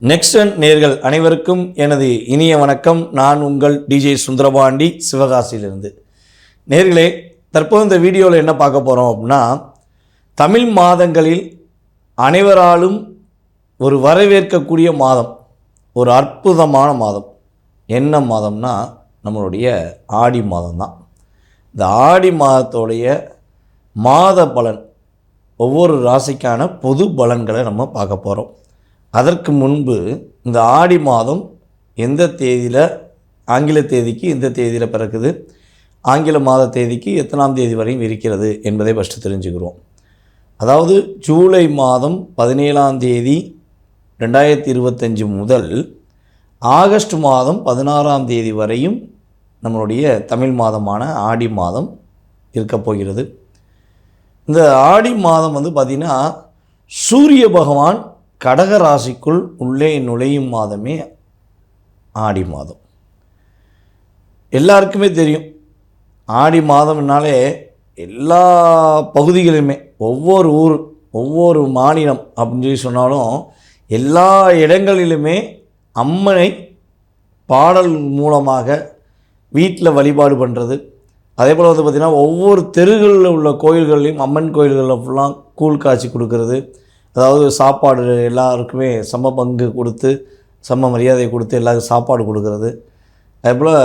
Next நேர்கள் அனைவருக்கும் எனது இனிய வணக்கம். நான் உங்கள் டிஜே சுந்தரபாண்டி சிவகாசியிலிருந்து. நேர்களே, தற்போது இந்த வீடியோவில் என்ன பார்க்க போகிறோம் அப்படின்னா, தமிழ் மாதங்களில் அனைவராலும் ஒரு வரவேற்கக்கூடிய மாதம், ஒரு அற்புதமான மாதம். என்ன மாதம்னா நம்மளுடைய ஆடி மாதம் தான். இந்த ஆடி மாதத்தோடைய மாத பலன், ஒவ்வொரு ராசிக்கான பொது பலன்களை நம்ம பார்க்க போகிறோம். அதற்கு முன்பு இந்த ஆடி மாதம் எந்த தேதியில், ஆங்கில தேதிக்கு எந்த தேதியில் பிறக்குது, ஆங்கில மாத தேதிக்கு எத்தனாம் தேதி வரையும் இருக்கிறது என்பதை ஃபஸ்ட்டு தெரிஞ்சுக்கிறோம். அதாவது ஜூலை மாதம் 17ஆம் தேதி 2025 முதல் ஆகஸ்ட் மாதம் 16ஆம் தேதி வரையும் நம்மளுடைய தமிழ் மாதமான ஆடி மாதம் இருக்கப் போகிறது. இந்த ஆடி மாதம் பார்த்திங்கன்னா, சூரிய பகவான் கடக ராசிக்குள் உள்ளே நுழையும் மாதமே ஆடி மாதம். எல்லாருக்குமே தெரியும், ஆடி மாதம்னாலே எல்லா பகுதிகளிலுமே, ஒவ்வொரு ஊர், ஒவ்வொரு மாநிலம் அப்படின்னு சொல்லி சொன்னாலும் எல்லா இடங்களிலுமே அம்மனை பாடல் மூலமாக வீட்டில் வழிபாடு பண்ணுறது. அதே போல் பார்த்திங்கன்னா, ஒவ்வொரு தெருகளில் உள்ள கோயில்கள்லையும், அம்மன் கோயில்களில் ஃபுல்லாக கூழ் காய்ச்சி கொடுக்கறது, அதாவது சாப்பாடு எல்லாருக்குமே சம பங்கு கொடுத்து, சம மரியாதை கொடுத்து எல்லாருக்கும் சாப்பாடு கொடுக்கறது. அதேபோல்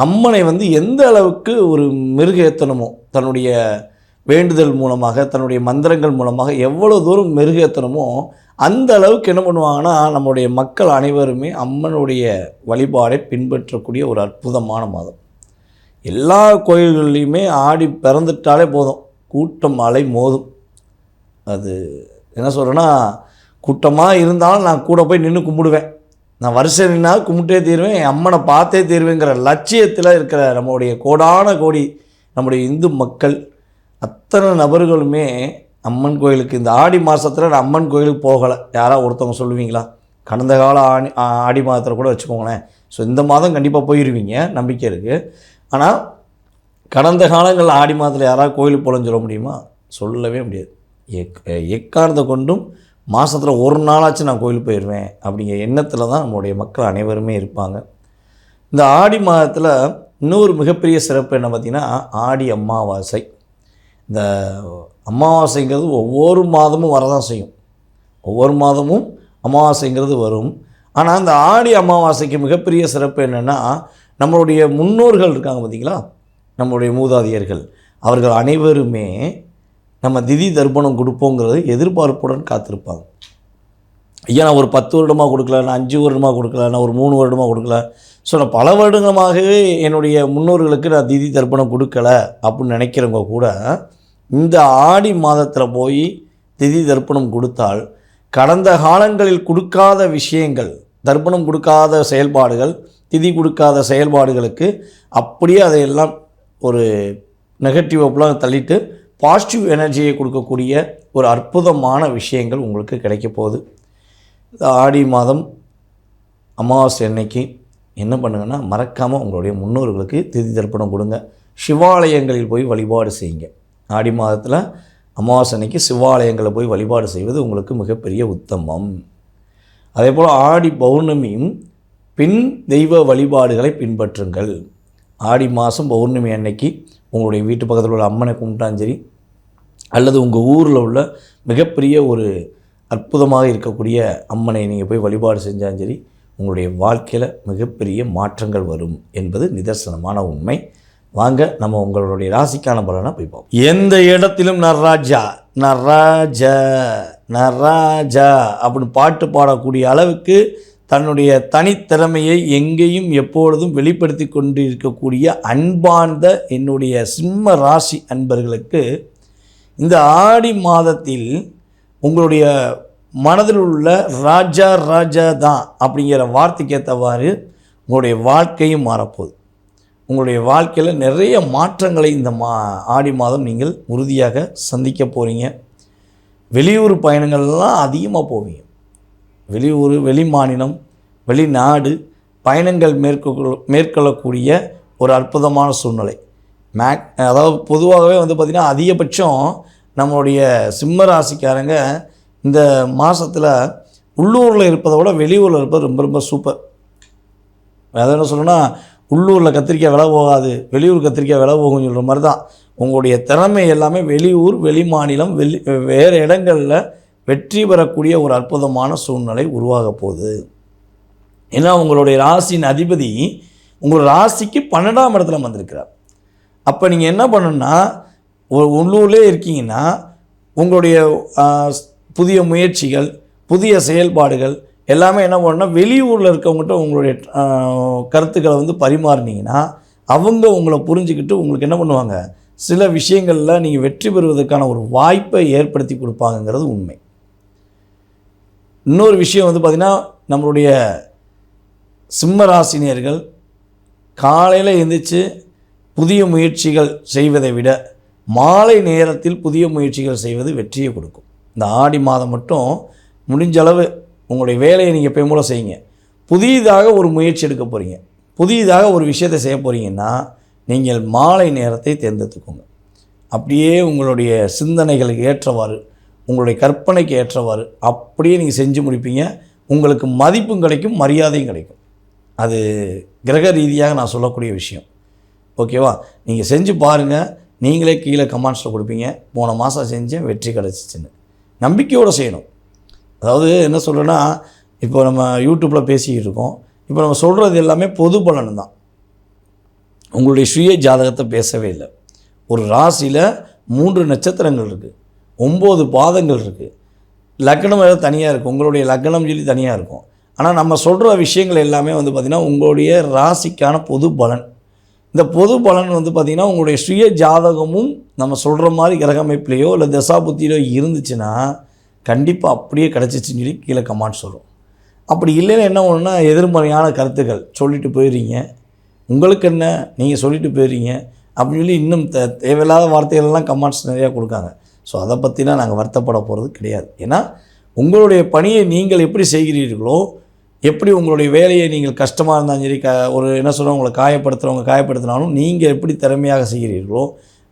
அம்மனை எந்த அளவுக்கு ஒரு மெருகேற்றணுமோ, தன்னுடைய வேண்டுதல் மூலமாக, தன்னுடைய மந்திரங்கள் மூலமாக எவ்வளோ தூரம் மெருகேற்றணுமோ அந்த அளவுக்கு என்ன பண்ணுவாங்கன்னா, நம்முடைய மக்கள் அனைவருமே அம்மனுடைய வழிபாடை பின்பற்றக்கூடிய ஒரு அற்புதமான மாதம். எல்லா கோயில்கள்லேயுமே ஆடி பிறந்துட்டாலே போதும், கூட்டம் அலை மோதும். அது என்ன சொல்கிறேன்னா, கூட்டமாக இருந்தாலும் நான் கூட போய் நின்று கும்பிடுவேன், நான் வருஷம் நின்னால் கும்பிட்டே தீருவேன், என் அம்மனை பார்த்தே தீருவேங்கிற லட்சியத்தில் இருக்கிற நம்முடைய கோடான கோடி நம்முடைய இந்து மக்கள் அத்தனை நபர்களுமே அம்மன் கோயிலுக்கு இந்த ஆடி மாதத்தில் நான் அம்மன் கோயிலுக்கு போகலை யாராவது ஒருத்தவங்க சொல்லுவீங்களா? கடந்த கால ஆடி மாதத்தில் கூட வச்சுக்கோங்களேன். ஸோ இந்த மாதம் கண்டிப்பாக போயிடுவீங்க, நம்பிக்கை இருக்குது. ஆனால் கடந்த காலங்களில் ஆடி மாதத்தில் யாராவது கோயிலுக்கு போகலன்னு சொல்ல முடியுமா? சொல்லவே முடியாது. எக்காரணத்தை கொண்டும் மாதத்தில் ஒரு நாளாச்சும் நான் கோயிலுக்கு போயிடுவேன் அப்படிங்கிற எண்ணத்தில் தான் நம்முடைய மக்கள் அனைவருமே இருப்பாங்க. இந்த ஆடி மாதத்தில் இன்னொரு மிகப்பெரிய சிறப்பு என்ன பார்த்திங்கன்னா, ஆடி அமாவாசை. இந்த அமாவாசைங்கிறது ஒவ்வொரு மாதமும் வரதான் செய்யும், ஒவ்வொரு மாதமும் அமாவாசைங்கிறது வரும். ஆனால் இந்த ஆடி அமாவாசைக்கு மிகப்பெரிய சிறப்பு என்னென்னா, நம்மளுடைய முன்னோர்கள் இருக்காங்க பார்த்திங்களா, நம்மளுடைய மூதாதையர்கள், அவர்கள் அனைவருமே நம்ம திதி தர்ப்பணம் கொடுப்போங்கிறது எதிர்பார்ப்புடன் காத்திருப்பாங்க. ஐயா, நான் ஒரு 10 வருடமாக கொடுக்கல, நான் 5 வருடமாக கொடுக்கல, நான் ஒரு 3 வருடமாக கொடுக்கல, ஸோ நான் பல வருடமாகவே என்னுடைய முன்னோர்களுக்கு நான் திதி தர்ப்பணம் கொடுக்கலை அப்படின்னு நினைக்கிறவங்க கூட இந்த ஆடி மாதத்தில் போய் திதி தர்ப்பணம் கொடுத்தால், கடந்த காலங்களில் கொடுக்காத விஷயங்கள், தர்ப்பணம் கொடுக்காத செயல்பாடுகள், திதி கொடுக்காத செயல்பாடுகளுக்கு அப்படியே அதையெல்லாம் ஒரு நெகட்டிவ் அப்பெல்லாம் தள்ளிட்டு பாசிட்டிவ் எனர்ஜியை கொடுக்கக்கூடிய ஒரு அற்புதமான விஷயங்கள் உங்களுக்கு கிடைக்க போகுது. இந்த ஆடி மாதம் அமாவாசை அன்னைக்கு என்ன பண்ணுங்கன்னா, மறக்காமல் உங்களுடைய முன்னோர்களுக்கு திதி தர்ப்பணம் கொடுங்க. சிவாலயங்களில் போய் வழிபாடு செய்யுங்க. ஆடி மாதத்தில் அமாவாசை அன்னைக்கு சிவாலயங்களில் போய் வழிபாடு செய்வது உங்களுக்கு மிகப்பெரிய உத்தமம். அதே போல் ஆடி பௌர்ணமியும் பின் தெய்வ வழிபாடுகளை பின்பற்றுங்கள். ஆடி மாதம் பௌர்ணமி அன்னைக்கு உங்களுடைய வீட்டு பக்கத்தில் உள்ள அம்மனை கும்பிட்டாலும் சரி, அல்லது உங்கள் ஊரில் உள்ள மிகப்பெரிய ஒரு அற்புதமாக இருக்கக்கூடிய அம்மனை நீங்கள் போய் வழிபாடு செஞ்சாலும் சரி, உங்களுடைய வாழ்க்கையில் மிகப்பெரிய மாற்றங்கள் வரும் என்பது நிதர்சனமான உண்மை. வாங்க நம்ம உங்களுடைய ராசிக்கான பலனை போய் பார்ப்போம். எந்த இடத்திலும் நர்ராஜா நர்ராஜா நர்ராஜா அப்படின்னு பாட்டு பாடக்கூடிய அளவுக்கு தன்னுடைய தனித்திறமையை எங்கேயும் எப்பொழுதும் வெளிப்படுத்தி கொண்டு இருக்கக்கூடிய அன்பார்ந்த என்னுடைய சிம்ம ராசி அன்பர்களுக்கு இந்த ஆடி மாதத்தில் உங்களுடைய மனதில் உள்ள ராஜா ராஜா தான் அப்படிங்கிற வார்த்தைக்கு ஏற்றவாறு உங்களுடைய வாழ்க்கையும் மாறப்போகுது. உங்களுடைய வாழ்க்கையில் நிறைய மாற்றங்களை இந்த ஆடி மாதம் நீங்கள் உறுதியாக சந்திக்க போகிறீங்க. வெளியூர் பயணங்கள்லாம் அதிகமாக போவீங்க. வெளியூர், வெளி மாநிலம், வெளிநாடு பயணங்கள் மேற்கொள்ளக்கூடிய ஒரு அற்புதமான சூழ்நிலை. அதாவது பொதுவாகவே பார்த்திங்கன்னா, அதிகபட்சம் நம்மளுடைய சிம்ம ராசிக்காரங்க இந்த மாதத்தில் உள்ளூரில் இருப்பதை விட வெளியூரில் இருப்பது ரொம்ப ரொம்ப சூப்பர். அதை என்ன சொல்லணும்னா, உள்ளூரில் கத்திரிக்காய் விலை போகாது, வெளியூர் கத்திரிக்காய் விலை போகும்னு சொல்கிற மாதிரி தான் உங்களுடைய திறமை எல்லாமே வெளியூர், வெளி மாநிலம், வேறு இடங்களில் வெற்றி பெறக்கூடிய ஒரு அற்புதமான சூழ்நிலை உருவாக போகுது. ஏன்னா உங்களுடைய ராசியின் அதிபதி உங்கள் ராசிக்கு 12ஆம் இடத்துல வந்திருக்கிறார். அப்போ நீங்கள் என்ன பண்ணணுன்னா, ஒரு உள்ளூர்லேயே இருக்கீங்கன்னா உங்களுடைய புதிய முயற்சிகள், புதிய செயல்பாடுகள் எல்லாமே என்ன பண்ணணும்னா, வெளியூரில் இருக்கவங்ககிட்ட உங்களுடைய கருத்துக்களை வந்து பரிமாறினீங்கன்னா அவங்க உங்களை புரிஞ்சுக்கிட்டு உங்களுக்கு என்ன பண்ணுவாங்க, சில விஷயங்களில் நீங்கள் வெற்றி பெறுவதற்கான ஒரு வாய்ப்பை ஏற்படுத்தி கொடுப்பாங்கங்கிறது உண்மை. இன்னொரு விஷயம் வந்து பார்த்திங்கன்னா, நம்மளுடைய சிம்ம ராசினியர்கள் காலையில் எழுந்திரிச்சு புதிய முயற்சிகள் செய்வதை விட மாலை நேரத்தில் புதிய முயற்சிகள் செய்வது வெற்றியை கொடுக்கும். இந்த ஆடி மாதம் மட்டும் முடிஞ்ச அளவு உங்களுடைய வேலையை நீங்கள் போய் செய்யுங்க. புதிதாக ஒரு முயற்சி எடுக்க போகிறீங்க, புதிதாக ஒரு விஷயத்தை செய்ய போகிறீங்கன்னா நீங்கள் மாலை நேரத்தை தேர்ந்தெடுத்துக்கோங்க. அப்படியே உங்களுடைய சிந்தனைகளுக்கு ஏற்றவாறு, உங்களுடைய கற்பனைக்கு ஏற்றவாறு அப்படியே நீங்கள் செஞ்சு முடிப்பீங்க. உங்களுக்கு மதிப்பும் கிடைக்கும், மரியாதையும் கிடைக்கும். அது கிரக ரீதியாக நான் சொல்லக்கூடிய விஷயம். ஓகேவா? நீங்கள் செஞ்சு பாருங்கள், நீங்களே கீழே கமெண்ட்ஸில் கொடுப்பீங்க, போன மாதம் செஞ்சேன் வெற்றி கிடச்சிச்சின்னு. நம்பிக்கையோடு செய்யணும். அதாவது என்ன சொல்கிறேன்னா, இப்போ நம்ம யூடியூப்பில் பேசிக்கிட்டு இருக்கோம், இப்போ நம்ம சொல்கிறது எல்லாமே பொது பலன் தான், உங்களுடைய சுய ஜாதகத்தை பேசவே இல்லை. ஒரு ராசியில் 3 நட்சத்திரங்கள் இருக்குது, 9 பாதங்கள் இருக்குது, லக்னம் ஏதாவது தனியாக இருக்குது, உங்களுடைய லக்னம் சொல்லி தனியாக இருக்கும். ஆனால் நம்ம சொல்கிற விஷயங்கள் எல்லாமே வந்து பார்த்திங்கன்னா உங்களுடைய ராசிக்கான பொது பலன். இந்த பொது பலன் வந்து பார்த்திங்கன்னா உங்களுடைய சுய ஜாதகமும் நம்ம சொல்கிற மாதிரி கிரக அமைப்பிலையோ இல்லை தசாபுத்தியிலோ இருந்துச்சுன்னா கண்டிப்பாக அப்படியே கிடச்சிச்சின்னு சொல்லி கீழே கமெண்ட் சொல்லும். அப்படி இல்லைன்னா என்ன ஒன்றுனா எதிர்மறையான கருத்துக்கள் சொல்லிட்டு போயிடுறீங்க, உங்களுக்கு என்ன நீங்கள் சொல்லிட்டு போயிடுறீங்க அப்படின்னு சொல்லி இன்னும் தேவையில்லாத வார்த்தைகள்லாம் கமெண்ட்ஸ் நிறையா கொடுக்காங்க. ஸோ அதை பற்றிலாம் நாங்கள் வருத்தப்பட போகிறது கிடையாது. ஏன்னா உங்களுடைய பணியை நீங்கள் எப்படி செய்கிறீர்களோ, எப்படி உங்களுடைய வேலையை நீங்கள் கஷ்டமாக இருந்தாலும் சரி, ஒரு என்ன சொல்கிறோம், உங்களை காயப்படுத்துகிறவங்க காயப்படுத்தினாலும் நீங்கள் எப்படி திறமையாக செய்கிறீர்களோ,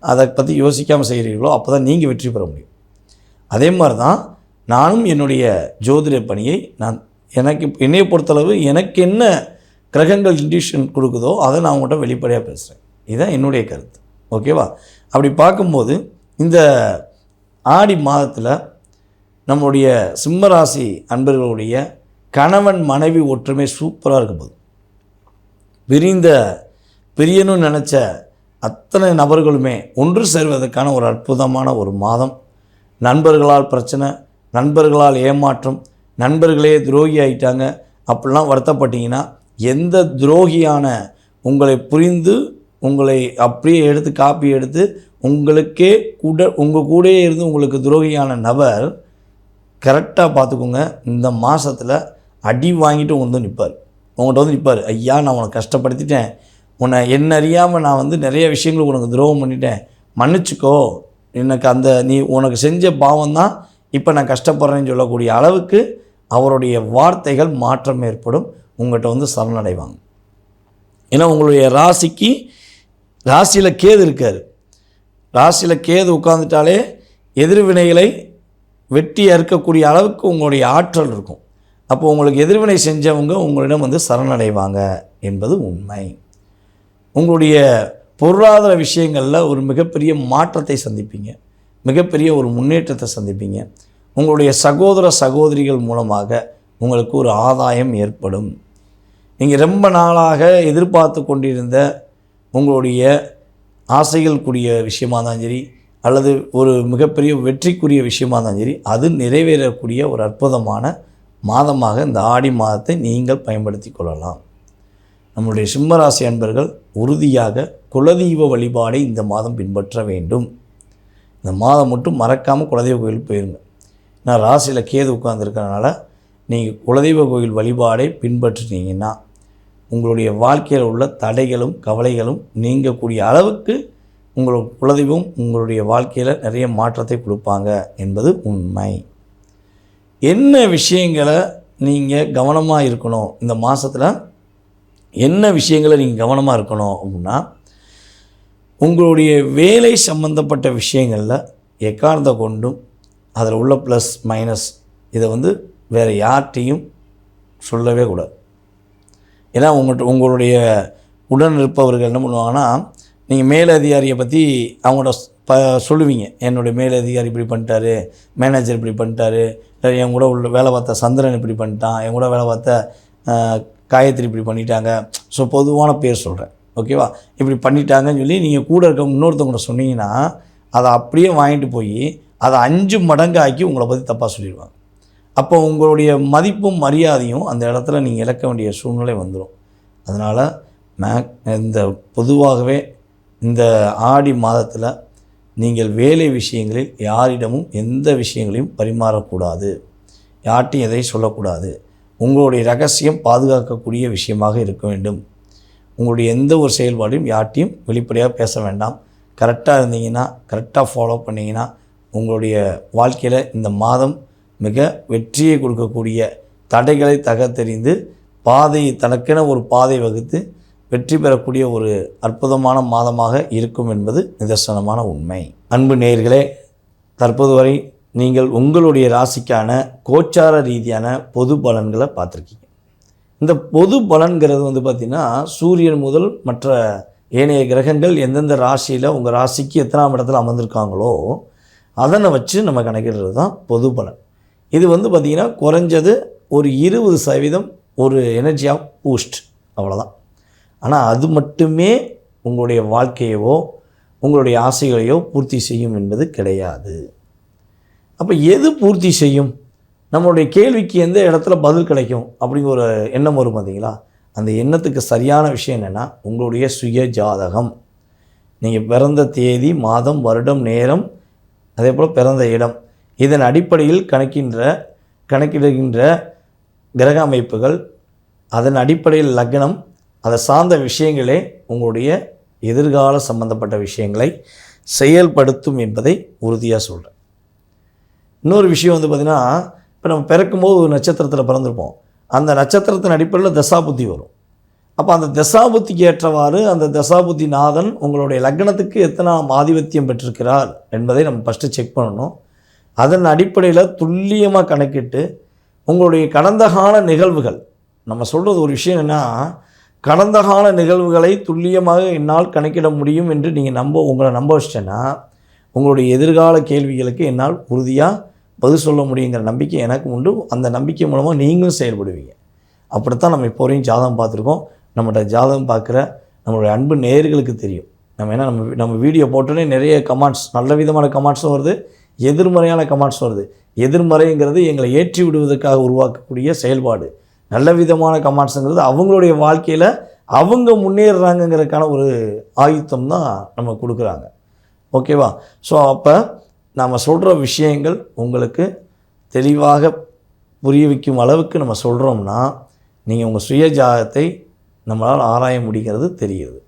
அதை பற்றி யோசிக்காமல் செய்கிறீர்களோ அப்போ தான் நீங்கள் வெற்றி பெற முடியும். அதே மாதிரி தான் நானும் என்னுடைய ஜோதிட பணியை என்னையை பொறுத்தளவு எனக்கு என்ன கிரகங்கள் இன்டியூஷன் கொடுக்குதோ அதை நான் உங்கள்கிட்ட வெளிப்படையாக பேசுகிறேன். இதுதான் என்னுடைய கருத்து. ஓகேவா? அப்படி பார்க்கும்போது இந்த ஆடி மாதத்தில் நம்மளுடைய சிம்மராசி அன்பர்களுடைய கணவன் மனைவி ஒற்றுமை சூப்பராக இருக்கும்போது, பிரியணும்னு நினச்ச அத்தனை நபர்களுமே ஒன்று சேர்வதற்கான ஒரு அற்புதமான ஒரு மாதம். நண்பர்களால் பிரச்சனை, நண்பர்களால் ஏமாற்றம், நண்பர்களே துரோகி ஆகிட்டாங்க அப்படிலாம் வருத்தப்பட்டீங்கன்னா, எந்த துரோகியான உங்களை புரிந்து உங்களை அப்படியே எடுத்து காப்பி எடுத்து உங்களுக்கே உங்கள் கூடயே இருந்து உங்களுக்கு துரோகியான நபர் கரெக்டாக பார்த்துக்கோங்க, இந்த மாதத்தில் அடி வாங்கிட்டு உங்கள்கிட்ட வந்து நிற்பார். ஐயா, நான் உனக்கு கஷ்டப்படுத்திட்டேன், உன்னை என்ன அறியாமல் நான் வந்து நிறைய விஷயங்கள் உனக்கு துரோகம் பண்ணிட்டேன், மன்னிச்சிக்கோ, எனக்கு உனக்கு செஞ்ச பாவம் தான் இப்போ நான் கஷ்டப்படுறேன்னு சொல்லக்கூடிய அளவுக்கு அவருடைய வார்த்தைகள் மாற்றம் ஏற்படும். உங்கள்கிட்ட வந்து சரணடைவாங்க. ஏன்னா உங்களுடைய ராசியில் கேது இருக்கார். ராசியில் கேது உட்காந்துட்டாலே எதிர்வினைகளை வெட்டி அறுக்கக்கூடிய அளவுக்கு உங்களுடைய ஆற்றல் இருக்கும். அப்போ உங்களுக்கு எதிர்வினை செஞ்சவங்க உங்களிடம் வந்து சரணடைவாங்க என்பது உண்மை. உங்களுடைய பொருளாதார விஷயங்களில் ஒரு மிகப்பெரிய மாற்றத்தை சந்திப்பீங்க, மிகப்பெரிய ஒரு முன்னேற்றத்தை சந்திப்பீங்க. உங்களுடைய சகோதர சகோதரிகள் மூலமாக உங்களுக்கு ஒரு ஆதாயம் ஏற்படும். நீங்கள் ரொம்ப நாளாக எதிர்பார்த்து கொண்டிருந்த உங்களுடைய ஆசைகள் கூடிய விஷயமாக தான் சரி, அல்லது ஒரு மிகப்பெரிய வெற்றிக்குரிய விஷயமாக தான் சரி, அது நிறைவேறக்கூடிய ஒரு அற்புதமான மாதமாக இந்த ஆடி மாதத்தை நீங்கள் பயன்படுத்தி கொள்ளலாம். நம்முடைய சிம்மராசி அன்பர்கள் உறுதியாக குலதெய்வ வழிபாடை இந்த மாதம் பின்பற்ற வேண்டும். இந்த மாதம் மட்டும் மறக்காமல் குலதெய்வ கோயில் போயிருங்க. நான் ராசியில் கேது உட்கார்ந்துருக்கறனால நீங்கள் குலதெய்வ கோயில் வழிபாடை பின்பற்றினீங்கன்னா உங்களுடைய வாழ்க்கையில் உள்ள தடைகளும் கவலைகளும் நீங்கக்கூடிய அளவுக்கு உங்களோட குலதெய்வம் உங்களுடைய வாழ்க்கையில் நிறைய மாற்றத்தை கொடுப்பாங்க என்பது உண்மை. என்ன விஷயங்களை நீங்கள் கவனமாக இருக்கணும் இந்த மாதத்தில், என்ன விஷயங்களை நீங்கள் கவனமாக இருக்கணும் அப்படின்னா, உங்களுடைய வேலை சம்பந்தப்பட்ட விஷயங்களில் எக்காரணத்தை கொண்டும் அதில் உள்ள ப்ளஸ் மைனஸ் இதை வந்து வேறு யார்கிட்டையும் சொல்லவே கூடாது. ஏன்னா உங்களுடைய உடன் இருப்பவர்கள் என்ன பண்ணுவாங்கன்னா, நீங்கள் மேலதிகாரியை பற்றி அவங்கள்ட்ட சொல்லுவீங்க, என்னுடைய மேலதிகாரி இப்படி பண்ணிட்டாரு, மேனேஜர் இப்படி பண்ணிட்டாரு, இல்லை என் கூட உள்ள வேலை பார்த்த சந்திரன் இப்படி பண்ணிட்டான், என் கூட வேலை பார்த்த காயத்ரி இப்படி பண்ணிட்டாங்க. ஸோ பொதுவான பேர் சொல்கிறேன், ஓகேவா? இப்படி பண்ணிட்டாங்கன்னு சொல்லி நீங்கள் கூட இருக்க இன்னொருத்தவங்க சொன்னீங்கன்னா, அதை அப்படியே வாங்கிட்டு போய் அதை 5 மடங்கு ஆக்கி உங்களை பற்றி தப்பாக சொல்லிடுவாங்க. அப்போ உங்களுடைய மதிப்பும் மரியாதையும் அந்த இடத்துல நீங்கள் இழக்க வேண்டிய சூழ்நிலை வந்துடும். அதனால் இந்த பொதுவாகவே இந்த ஆடி மாதத்தில் நீங்கள் வேலை விஷயங்களில் யாரிடமும் எந்த விஷயங்களையும் பரிமாறக்கூடாது, யார்ட்டையும் எதையும் சொல்லக்கூடாது. உங்களுடைய ரகசியம் பாதுகாக்கக்கூடிய விஷயமாக இருக்க வேண்டும். உங்களுடைய எந்த ஒரு செயல்பாடையும் யார்ட்டையும் வெளிப்படையாக பேச வேண்டாம். கரெக்டாக இருந்தீங்கன்னா, கரெக்டாக ஃபாலோ பண்ணிங்கன்னா உங்களுடைய வாழ்க்கையில் இந்த மாதம் மிக வெற்றியை கொடுக்கக்கூடிய, தடைகளை தகர்த்தெறிந்து பாதையை தனக்கென ஒரு பாதை வகுத்து வெற்றி பெறக்கூடிய ஒரு அற்புதமான மாதமாக இருக்கும் என்பது நிதர்சனமான உண்மை. அன்பு நேயர்களே, தற்போது வரை நீங்கள் உங்களுடைய ராசிக்கான கோச்சார ரீதியான பொது பலன்களை பார்த்துருக்கீங்க. இந்த பொது பலன்கிறது பார்த்திங்கன்னா, சூரியன் முதல் மற்ற ஏனைய கிரகங்கள் எந்தெந்த ராசியில் உங்கள் ராசிக்கு எத்தனாம் இடத்துல அமர்ந்திருக்காங்களோ அதனை வச்சு நம்ம கணக்கிடுறது தான் பொது பலன். இது பார்த்திங்கன்னா குறைஞ்சது ஒரு 20% ஒரு எனர்ஜியாக பூஸ்ட், அவ்வளோதான். ஆனால் அது மட்டுமே உங்களுடைய வாழ்க்கையவோ உங்களுடைய ஆசைகளையோ பூர்த்தி செய்யும் என்பது கிடையாது. அப்போ எது பூர்த்தி செய்யும்? நம்மளுடைய கேள்விக்கு எந்த இடத்துல பதில் கிடைக்கும் அப்படிங்கிற ஒரு எண்ணம் வரும் பார்த்தீங்களா? அந்த எண்ணத்துக்கு சரியான விஷயம் என்னென்னா, உங்களுடைய சுய ஜாதகம். நீங்கள் பிறந்த தேதி, மாதம், வருடம், நேரம், அதே போல் பிறந்த இடம், இதன் அடிப்படையில் கணக்கிடுகின்ற கிரக அமைப்புகள், அதன் அடிப்படையில் லக்னம், அதை சார்ந்த விஷயங்களே உங்களுடைய எதிர்கால சம்பந்தப்பட்ட விஷயங்களை செயல்படுத்தும் என்பதை உறுதியாக சொல்கிறேன். இன்னொரு விஷயம் பார்த்திங்கன்னா, இப்போ நம்ம பிறக்கும்போது ஒரு நட்சத்திரத்தில் பிறந்திருப்போம். அந்த நட்சத்திரத்தின் அடிப்படையில் தசாபுத்தி வரும். அப்போ அந்த தசாபுத்திக்கு ஏற்றவாறு அந்த தசாபுத்தி நாதன் உங்களுடைய லக்னத்துக்கு எத்தனாம் ஆதிபத்தியம் பெற்றிருக்கிறார் என்பதை நம்ம ஃபஸ்ட்டு செக் பண்ணணும். அதன் அடிப்படையில் துல்லியமாக கணக்கிட்டு உங்களுடைய கடந்த கால நிகழ்வுகள், நம்ம சொல்கிறது ஒரு விஷயம் என்னென்னா, கடந்த கால நிகழ்வுகளை துல்லியமாக என்னால் கணக்கிட முடியும் என்று நீங்கள் உங்களை நம்ப வச்சிட்டேன்னா, உங்களுடைய எதிர்கால கேள்விகளுக்கு என்னால் உறுதியாக பதில் சொல்ல முடியுங்கிற நம்பிக்கை எனக்கு உண்டு. அந்த நம்பிக்கை மூலமாக நீங்களும் செயல்படுவீங்க. அப்படித்தான் நம்ம இப்போ வரையும் ஜாதகம் பார்த்துருக்கோம். நம்மகிட்ட ஜாதகம் பார்க்குற நம்மளுடைய அன்பு நேயர்களுக்கு தெரியும். நம்ம வீடியோ போட்டோன்னே நிறைய கமெண்ட்ஸ், நல்ல விதமான கமெண்ட்ஸும் வருது, எதிர்மறையான கமெண்ட்ஸ் வருது. எதிர்மறைங்கிறது எங்களை ஏற்றி விடுவதற்காக உருவாக்கக்கூடிய செயல்பாடு. நல்ல விதமான கமெண்ட்ஸுங்கிறது அவங்களுடைய வாழ்க்கையில் அவங்க முன்னேறுறாங்கங்கிறதுக்கான ஒரு ஆயுத்தம் தான் நம்ம கொடுக்குறாங்க. ஓகேவா? ஸோ அப்போ நம்ம சொல்கிற விஷயங்கள் உங்களுக்கு தெளிவாக புரிய வைக்கும் அளவுக்கு நம்ம சொல்கிறோம்னா, நீங்கள் உங்கள் சுய ஜாதகத்தை நம்மளால் ஆராய முடிகிறது தெரியுது.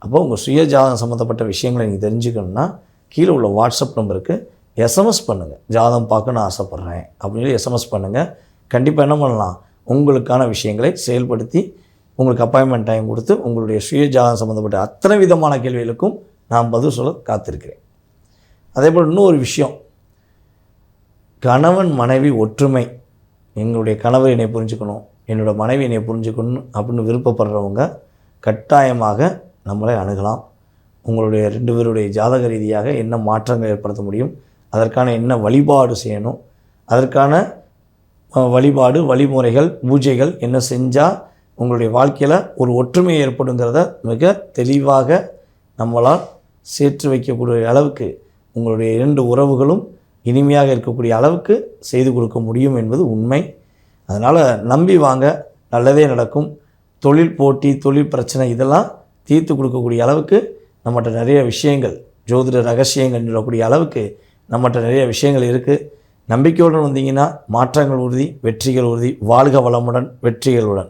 அப்போ உங்கள் சுய ஜாதகம் சம்மந்தப்பட்ட விஷயங்களை நீங்கள் தெரிஞ்சுக்கணுன்னா, கீழே உள்ள வாட்ஸ்அப் நம்பருக்கு எஸ்எம்எஸ் பண்ணுங்கள். ஜாதகம் பார்க்கணுன்னு ஆசைப்பட்றேன் அப்படின்னு எஸ்எம்எஸ் பண்ணுங்கள். கண்டிப்பாக என்ன பண்ணலாம், உங்களுக்கான விஷயங்களை செயல்படுத்தி உங்களுக்கு அப்பாயின்மெண்ட் டைம் கொடுத்து உங்களுடைய சுய ஜாதகம் சம்மந்தப்பட்ட அத்தனை விதமான கேள்விகளுக்கும் நான் பதில் சொல்ல காத்திருக்கிறேன். அதே போல் இன்னொரு விஷயம், கணவன் மனைவி ஒற்றுமை. எங்களுடைய கணவர் என்னை புரிஞ்சுக்கணும், என்னோடய மனைவி என்னை புரிஞ்சுக்கணும் அப்படின்னு விருப்பப்படுறவங்க கட்டாயமாக நம்மளை அணுகலாம். உங்களுடைய 2 பேருடைய ஜாதக ரீதியாக என்ன மாற்றங்கள் ஏற்படுத்த முடியும், அதற்கான என்ன வழிபாடு செய்யணும், அதற்கான வழிபாடு வழிமுறைகள் பூஜைகள் என்ன செஞ்சால் உங்களுடைய வாழ்க்கையில் ஒரு ஒற்றுமை ஏற்படுங்கிறத மிக தெளிவாக நம்மளால் சேர்த்து வைக்கக்கூடிய அளவுக்கு, உங்களுடைய 2 உறவுகளும் இனிமையாக இருக்கக்கூடிய அளவுக்கு செய்து கொடுக்க முடியும் என்பது உண்மை. அதனால் நம்பி வாங்க, நல்லதே நடக்கும். தொழில் போட்டி, தொழில் பிரச்சனை இதெல்லாம் தீர்த்து கொடுக்கக்கூடிய அளவுக்கு நம்மகிட்ட நிறைய விஷயங்கள், ஜோதிட ரகசியங்கள் சொல்லக்கூடிய அளவுக்கு நம்மகிட்ட நிறைய விஷயங்கள் இருக்குது. நம்பிக்கையுடன் வந்தீங்கன்னா மாற்றங்கள் உறுதி, வெற்றிகள் உறுதி. வாழ்க வளமுடன், வெற்றிகளுடன்.